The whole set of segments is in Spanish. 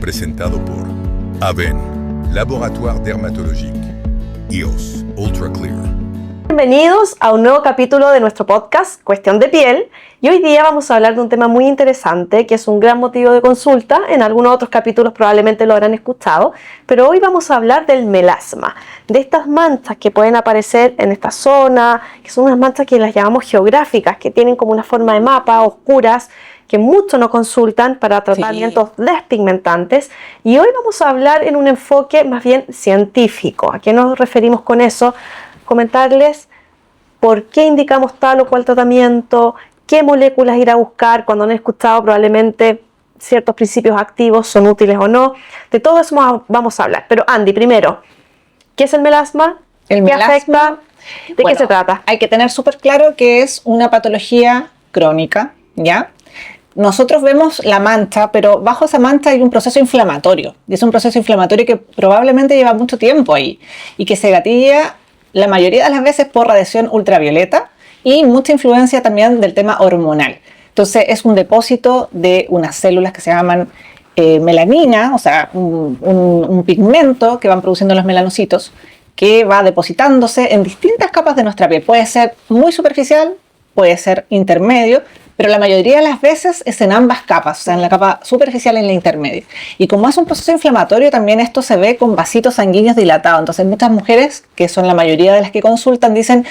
presentado por Aven, Laboratoire Dermatologique, EOS Ultra Clear. Bienvenidos a un nuevo capítulo de nuestro podcast Cuestión de Piel, y hoy día vamos a hablar de un tema muy interesante que es un gran motivo de consulta. En algunos otros capítulos probablemente lo habrán escuchado, pero hoy vamos a hablar del melasma, de estas manchas que pueden aparecer en esta zona, que son unas manchas que las llamamos geográficas, que tienen como una forma de mapa, oscuras, que muchos no consultan para tratamientos despigmentantes. Y hoy vamos a hablar en un enfoque más bien científico. ¿A qué nos referimos con eso? Comentarles por qué indicamos tal o cual tratamiento, qué moléculas ir a buscar. Cuando han escuchado probablemente ciertos principios activos son útiles o no. De todo eso vamos a hablar. Pero Andy, primero, ¿qué es el melasma? ¿Qué afecta? ¿De qué se trata? Hay que tener súper claro que es una patología crónica, ¿ya? Nosotros vemos la mancha, pero bajo esa mancha hay un proceso inflamatorio. Y es un proceso inflamatorio que probablemente lleva mucho tiempo ahí y que se gatilla la mayoría de las veces por radiación ultravioleta y mucha influencia también del tema hormonal. Entonces es un depósito de unas células que se llaman melanina, o sea, un pigmento que van produciendo los melanocitos, que va depositándose en distintas capas de nuestra piel. Puede ser muy superficial, puede ser intermedio, pero la mayoría de las veces es en ambas capas, o sea, en la capa superficial y en la intermedia. Y como es un proceso inflamatorio, también esto se ve con vasitos sanguíneos dilatados. Entonces muchas mujeres, que son la mayoría de las que consultan, dicen: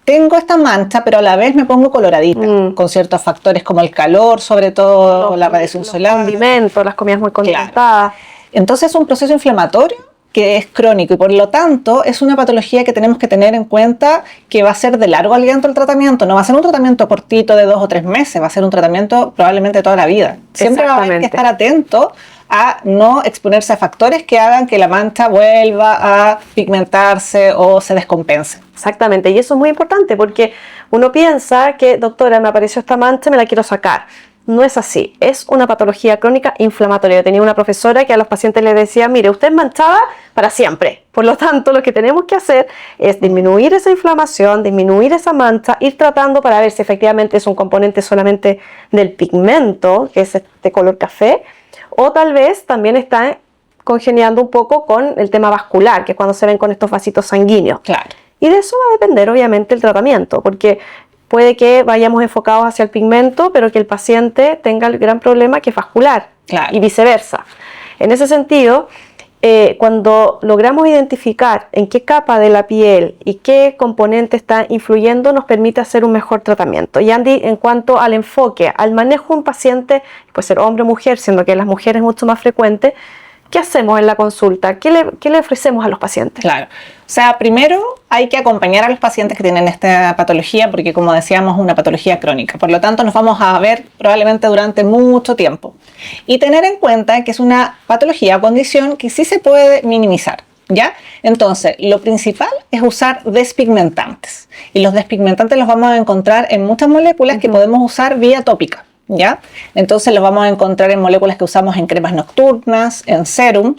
tengo esta mancha, pero a la vez me pongo coloradita, con ciertos factores como el calor, sobre todo la radiación solar. Los condimentos, las comidas muy condimentadas. Claro. Entonces es un proceso inflamatorio que es crónico y por lo tanto es una patología que tenemos que tener en cuenta, que va a ser de largo aliento el tratamiento. No va a ser un tratamiento cortito de 2 o 3 meses, va a ser un tratamiento probablemente toda la vida. Siempre va a haber que estar atento a no exponerse a factores que hagan que la mancha vuelva a pigmentarse o se descompense. Exactamente, y eso es muy importante porque uno piensa que, doctora, me apareció esta mancha, me la quiero sacar. No es así, es una patología crónica inflamatoria. Yo tenía una profesora que a los pacientes les decía: mire, usted es manchada para siempre. Por lo tanto, lo que tenemos que hacer es disminuir esa inflamación, disminuir esa mancha, ir tratando para ver si efectivamente es un componente solamente del pigmento, que es este color café, o tal vez también está congeniando un poco con el tema vascular, que es cuando se ven con estos vasitos sanguíneos. Claro. Y de eso va a depender obviamente el tratamiento, porque puede que vayamos enfocados hacia el pigmento, pero que el paciente tenga el gran problema que es vascular, claro, y viceversa. En ese sentido, cuando logramos identificar en qué capa de la piel y qué componente está influyendo, nos permite hacer un mejor tratamiento. Y Andy, en cuanto al enfoque, al manejo de un paciente, puede ser hombre o mujer, siendo que en las mujeres es mucho más frecuente, ¿qué hacemos en la consulta? ¿Qué le ofrecemos a los pacientes? Claro. O sea, primero hay que acompañar a los pacientes que tienen esta patología porque, como decíamos, es una patología crónica. Por lo tanto, nos vamos a ver probablemente durante mucho tiempo. Y tener en cuenta que es una patología o condición que sí se puede minimizar, ¿ya? Entonces, lo principal es usar despigmentantes. Y los despigmentantes los vamos a encontrar en muchas moléculas que podemos usar vía tópica, ¿ya? Entonces los vamos a encontrar en moléculas que usamos en cremas nocturnas, en serum,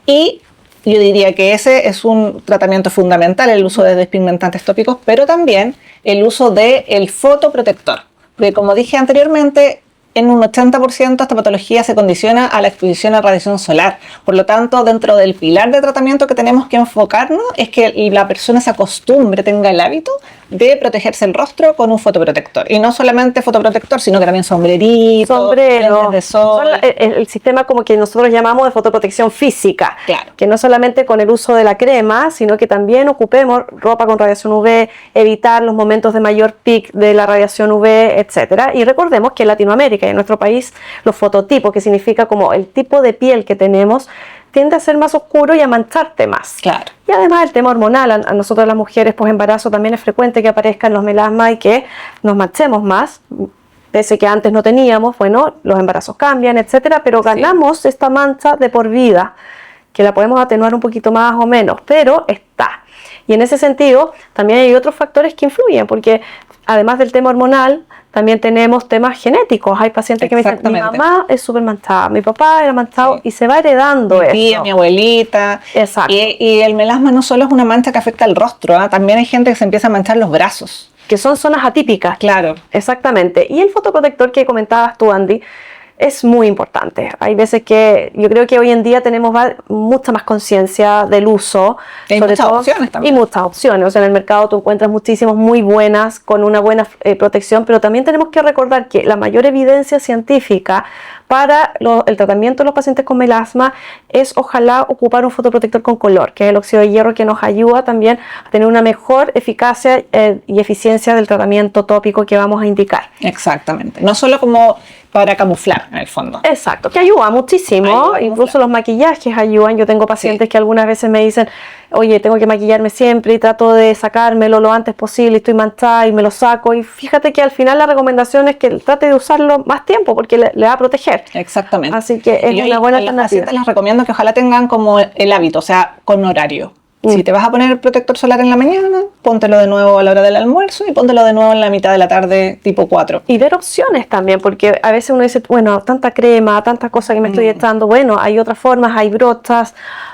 y yo diría que ese es un tratamiento fundamental, el uso de despigmentantes tópicos, pero también el uso del fotoprotector, porque como dije anteriormente, en un 80% esta patología se condiciona a la exposición a radiación solar. Por lo tanto, dentro del pilar de tratamiento que tenemos que enfocarnos es que la persona se acostumbre, tenga el hábito de protegerse el rostro con un fotoprotector. Y no solamente fotoprotector, sino que también sombreritos, lentes de sol. El sistema como que nosotros llamamos de fotoprotección física. Claro. Que no solamente con el uso de la crema, sino que también ocupemos ropa con radiación UV, evitar los momentos de mayor pic de la radiación UV, etc. Y recordemos que en Latinoamérica y en nuestro país los fototipos, que significa como el tipo de piel que tenemos, tiende a ser más oscuro y a mancharte más. Claro. Y además el tema hormonal, a nosotros las mujeres post-embarazo también es frecuente que aparezcan los melasmas y que nos manchemos más, pese que antes no teníamos. Bueno, los embarazos cambian, etcétera, pero ganamos esta mancha de por vida, que la podemos atenuar un poquito más o menos, pero está. Y en ese sentido también hay otros factores que influyen, porque además del tema hormonal, también tenemos temas genéticos. Hay pacientes que me dicen: mi mamá es súper manchada, mi papá era manchado, y se va heredando eso. Mi tía, mi abuelita. Exacto. Y el melasma no solo es una mancha que afecta al rostro, ¿eh? También hay gente que se empieza a manchar los brazos. Que son zonas atípicas. Claro. Exactamente. Y el fotoprotector que comentabas tú, Andy, es muy importante. Hay veces que yo creo que hoy en día tenemos mucha más conciencia del uso. Hay sobre muchas todo, opciones también. y muchas opciones. O sea, en el mercado tú encuentras muchísimas muy buenas, con una buena protección, pero también tenemos que recordar que la mayor evidencia científica para el tratamiento de los pacientes con melasma es ojalá ocupar un fotoprotector con color, que es el óxido de hierro, que nos ayuda también a tener una mejor eficacia y eficiencia del tratamiento tópico que vamos a indicar. Exactamente. No solo como para camuflar, en el fondo. Exacto, que ayuda muchísimo. Ayuda, Incluso los maquillajes ayudan. Yo tengo pacientes que algunas veces me dicen, oye, tengo que maquillarme siempre y trato de sacármelo lo antes posible, estoy manchada y me lo saco. Y fíjate que al final la recomendación es que trate de usarlo más tiempo porque le va a proteger. Exactamente. Así que es una buena a los alternativa. pacientes les recomiendo que ojalá tengan como el hábito, o sea, con horario. Si te vas a poner el protector solar en la mañana, póntelo de nuevo a la hora del almuerzo y póntelo de nuevo en la mitad de la tarde, tipo 4. Y ver opciones también, porque a veces uno dice, bueno, tanta crema, tanta cosa que me estoy echando. Bueno, hay otras formas, hay brochas,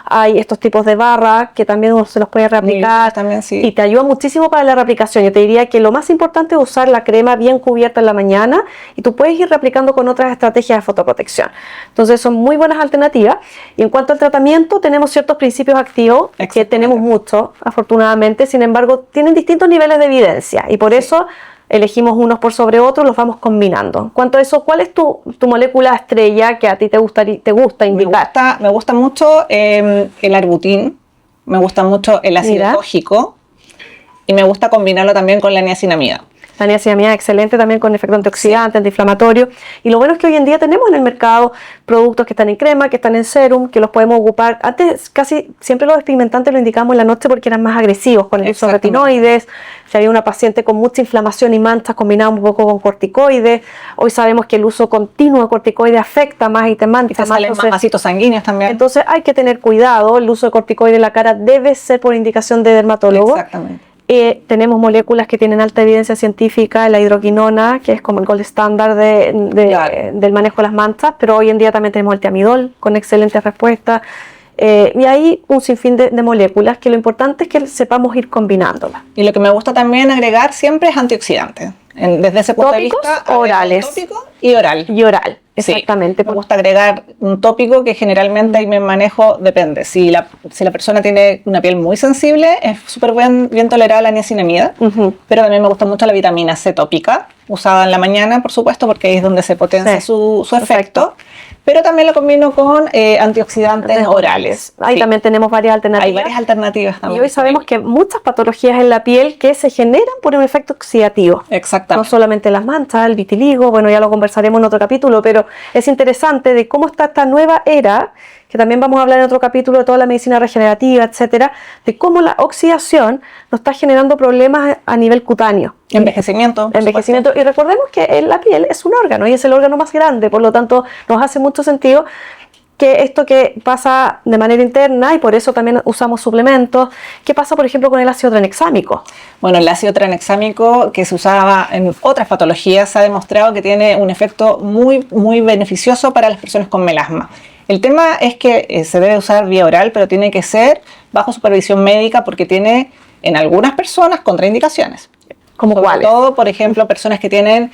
hay estos tipos de barras que también uno se los puede reaplicar. También, sí. Y te ayuda muchísimo para la reaplicación. Yo te diría que lo más importante es usar la crema bien cubierta en la mañana y tú puedes ir reaplicando con otras estrategias de fotoprotección. Entonces son muy buenas alternativas. Y en cuanto al tratamiento, tenemos ciertos principios activos que tenemos muchos, afortunadamente. Sin embargo, tienen distintos niveles de evidencia y por eso elegimos unos por sobre otros, los vamos combinando. En cuanto a eso, ¿cuál es tu molécula estrella que a ti te gusta indicar? Me gusta mucho el arbutín, me gusta mucho el ácido tóxico y me gusta combinarlo también con la niacinamida. La niacinamida es excelente también con efecto antioxidante, antiinflamatorio. Y lo bueno es que hoy en día tenemos en el mercado productos que están en crema, que están en serum, que los podemos ocupar. Antes casi siempre los despigmentantes los indicamos en la noche porque eran más agresivos con el uso de retinoides. Si había una paciente con mucha inflamación y manchas, combinamos un poco con corticoides. Hoy sabemos que el uso continuo de corticoides afecta más y te mancha más. Salen más vasitos sanguíneos también. Entonces hay que tener cuidado. El uso de corticoides en la cara debe ser por indicación de dermatólogo. Exactamente. Tenemos moléculas que tienen alta evidencia científica, la hidroquinona, que es como el gold estándar del manejo de las manchas, pero hoy en día también tenemos el tiamidol con excelentes respuestas. Y hay un sinfín de moléculas que lo importante es que sepamos ir combinándolas. Y lo que me gusta también agregar siempre es antioxidantes. Desde ese punto de vista, orales. Tópico y oral. Y oral, exactamente. Sí, me gusta agregar un tópico que generalmente ahí me manejo, depende. Si la persona tiene una piel muy sensible, es súper bien tolerada la niacinamida, pero también me gusta mucho la vitamina C tópica, usada en la mañana, por supuesto, porque ahí es donde se potencia su efecto. Pero también lo combino con antioxidantes orales. Ahí también tenemos varias alternativas. Hay varias alternativas también. Y hoy sabemos que muchas patologías en la piel que se generan por un efecto oxidativo. Exactamente. No solamente las manchas, el vitiligo, bueno, ya lo conversaremos en otro capítulo, pero es interesante de cómo está esta nueva era, que también vamos a hablar en otro capítulo de toda la medicina regenerativa, etcétera, de cómo la oxidación nos está generando problemas a nivel cutáneo. Envejecimiento. Y recordemos que la piel es un órgano y es el órgano más grande, por lo tanto nos hace mucho sentido que esto que pasa de manera interna, y por eso también usamos suplementos. ¿Qué pasa, por ejemplo, con el ácido tranexámico? Bueno, el ácido tranexámico, que se usaba en otras patologías, se ha demostrado que tiene un efecto muy, muy beneficioso para las personas con melasma. El tema es que se debe usar vía oral, pero tiene que ser bajo supervisión médica porque tiene en algunas personas contraindicaciones. ¿Cómo cuáles? Sobre todo, por ejemplo, personas que tienen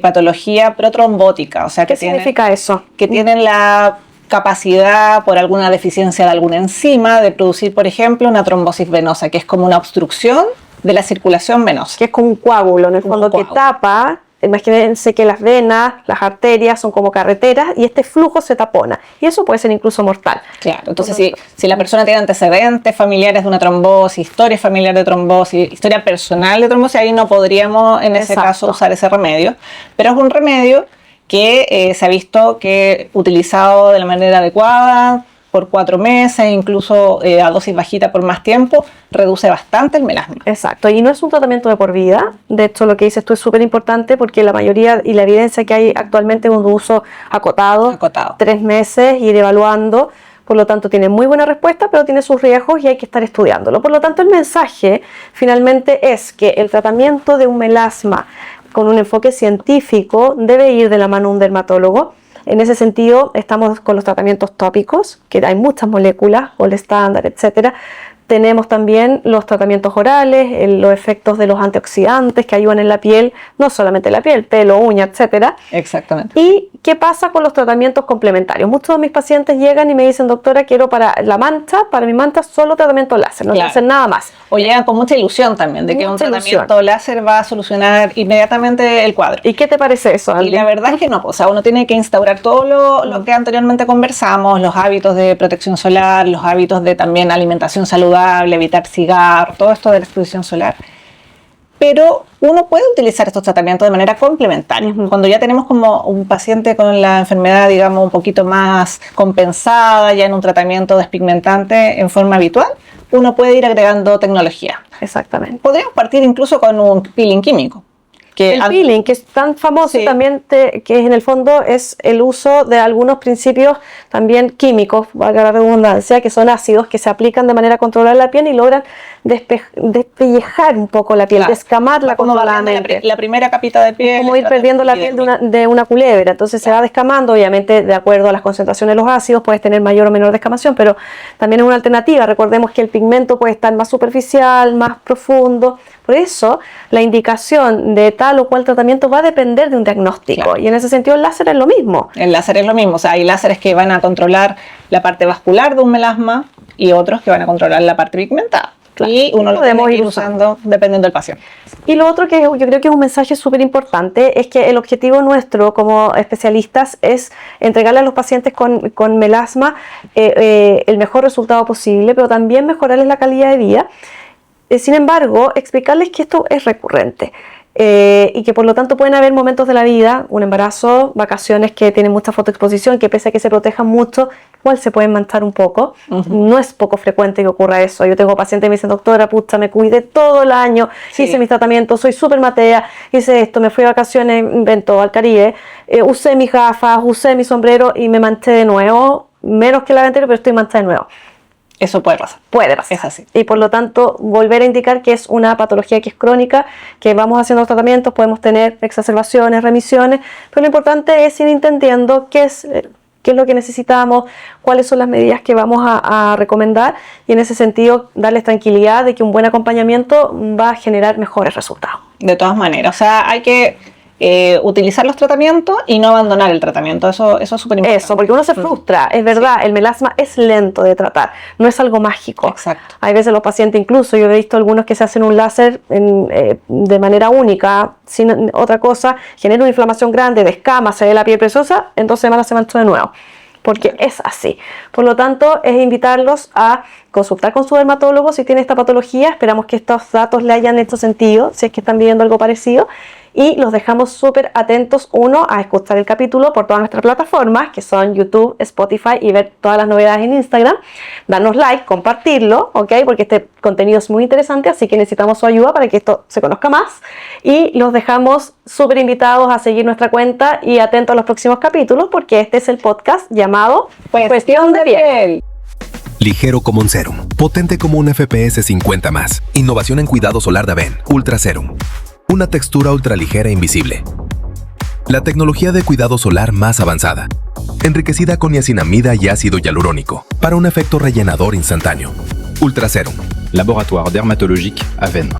patología protrombótica. O sea, ¿Qué significa eso? Que tienen la capacidad por alguna deficiencia de alguna enzima de producir, por ejemplo, una trombosis venosa, que es como una obstrucción de la circulación venosa. Que es como un coágulo, en el fondo, que tapa. Imagínense que las venas, las arterias son como carreteras y este flujo se tapona y eso puede ser incluso mortal. Claro, entonces si la persona tiene antecedentes familiares de una trombosis, historia familiar de trombosis, historia personal de trombosis, ahí no podríamos en ese caso usar ese remedio, pero es un remedio que se ha visto que utilizado de la manera adecuada por 4 meses, incluso a dosis bajita por más tiempo, reduce bastante el melasma. Exacto, y no es un tratamiento de por vida. De hecho, lo que dices tú es súper importante porque la mayoría y la evidencia que hay actualmente es un uso acotado. 3 meses, ir evaluando. Por lo tanto, tiene muy buena respuesta, pero tiene sus riesgos y hay que estar estudiándolo. Por lo tanto, el mensaje finalmente es que el tratamiento de un melasma con un enfoque científico debe ir de la mano de un dermatólogo. En ese sentido, estamos con los tratamientos tópicos, que hay muchas moléculas, Gold estándar, etcétera. Tenemos también los tratamientos orales, los efectos de los antioxidantes que ayudan en la piel, no solamente la piel, pelo, uña, etcétera. Exactamente. Y ¿qué pasa con los tratamientos complementarios? Muchos de mis pacientes llegan y me dicen, doctora, quiero para mi mancha, solo tratamiento láser, no quiero hacer nada más. O llegan con mucha ilusión también de que un tratamiento láser va a solucionar inmediatamente el cuadro. ¿Y qué te parece eso, Andy? Y la verdad es que no, o sea, uno tiene que instaurar todo lo que anteriormente conversamos, los hábitos de protección solar, los hábitos de también alimentación saludable, evitar cigarros, todo esto de la exposición solar. Pero uno puede utilizar estos tratamientos de manera complementaria. Cuando ya tenemos como un paciente con la enfermedad, digamos, un poquito más compensada, ya en un tratamiento despigmentante en forma habitual, uno puede ir agregando tecnología. Exactamente. Podríamos partir incluso con un peeling químico. El peeling, que es tan famoso también, que en el fondo es el uso de algunos principios también químicos, valga la redundancia, que son ácidos que se aplican de manera controlada en la piel y logran despellejar un poco la piel, descamarla controladamente. La primera capita de piel. Es como ir perdiendo la piel de una culebra, entonces se va descamando, obviamente de acuerdo a las concentraciones de los ácidos puedes tener mayor o menor descamación, pero también es una alternativa. Recordemos que el pigmento puede estar más superficial, más profundo, por eso la indicación de tal o cual tratamiento va a depender de un diagnóstico, y en ese sentido el láser es lo mismo. El láser es lo mismo, o sea, hay láseres que van a controlar la parte vascular de un melasma y otros que van a controlar la parte pigmentada. Y uno lo podemos ir usando dependiendo del paciente. Y lo otro que yo creo que es un mensaje súper importante es que el objetivo nuestro como especialistas es entregarle a los pacientes con melasma el mejor resultado posible, pero también mejorarles la calidad de vida. Sin embargo, explicarles que esto es recurrente. Y que por lo tanto pueden haber momentos de la vida, un embarazo, vacaciones que tienen mucha fotoexposición, que pese a que se protejan mucho, igual se pueden manchar un poco. No es poco frecuente que ocurra eso. Yo tengo pacientes que me dicen, doctora, pucha, me cuidé todo el año, hice mis tratamientos, soy súper matea, hice esto, me fui de vacaciones, invento al Caribe, usé mis gafas, usé mi sombrero y me manché de nuevo, menos que la vez anterior, pero estoy manchada de nuevo. Eso puede pasar. Puede pasar. Es así. Y por lo tanto, volver a indicar que es una patología que es crónica, que vamos haciendo los tratamientos, podemos tener exacerbaciones, remisiones, pero lo importante es ir entendiendo qué es lo que necesitamos, cuáles son las medidas que vamos a recomendar, y en ese sentido darles tranquilidad de que un buen acompañamiento va a generar mejores resultados. De todas maneras, o sea, hay que utilizar los tratamientos y no abandonar el tratamiento, eso es súper importante. Eso, porque uno se frustra, es verdad, el melasma es lento de tratar, no es algo mágico. Exacto. Hay veces los pacientes, incluso yo he visto algunos que se hacen un láser de manera única, sin otra cosa, genera una inflamación grande, descama, se ve la piel preciosa, en 2 semanas se manchó de nuevo, porque es así. Por lo tanto, es invitarlos a consultar con su dermatólogo si tiene esta patología. Esperamos que estos datos le hayan hecho sentido, si es que están viviendo algo parecido, y los dejamos súper atentos, uno, a escuchar el capítulo por todas nuestras plataformas, que son YouTube, Spotify, y ver todas las novedades en Instagram. Darnos like, compartirlo, ¿ok? Porque este contenido es muy interesante, así que necesitamos su ayuda para que esto se conozca más. Y los dejamos súper invitados a seguir nuestra cuenta y atentos a los próximos capítulos, porque este es el podcast llamado Cuestión de Piel. Ligero como un serum, potente como un FPS 50+. Innovación en cuidado solar de Aven, Ultra Serum. Una textura ultraligera e invisible. La tecnología de cuidado solar más avanzada. Enriquecida con niacinamida y ácido hialurónico, para un efecto rellenador instantáneo. Ultra Serum. Laboratoire dermatologique Aven.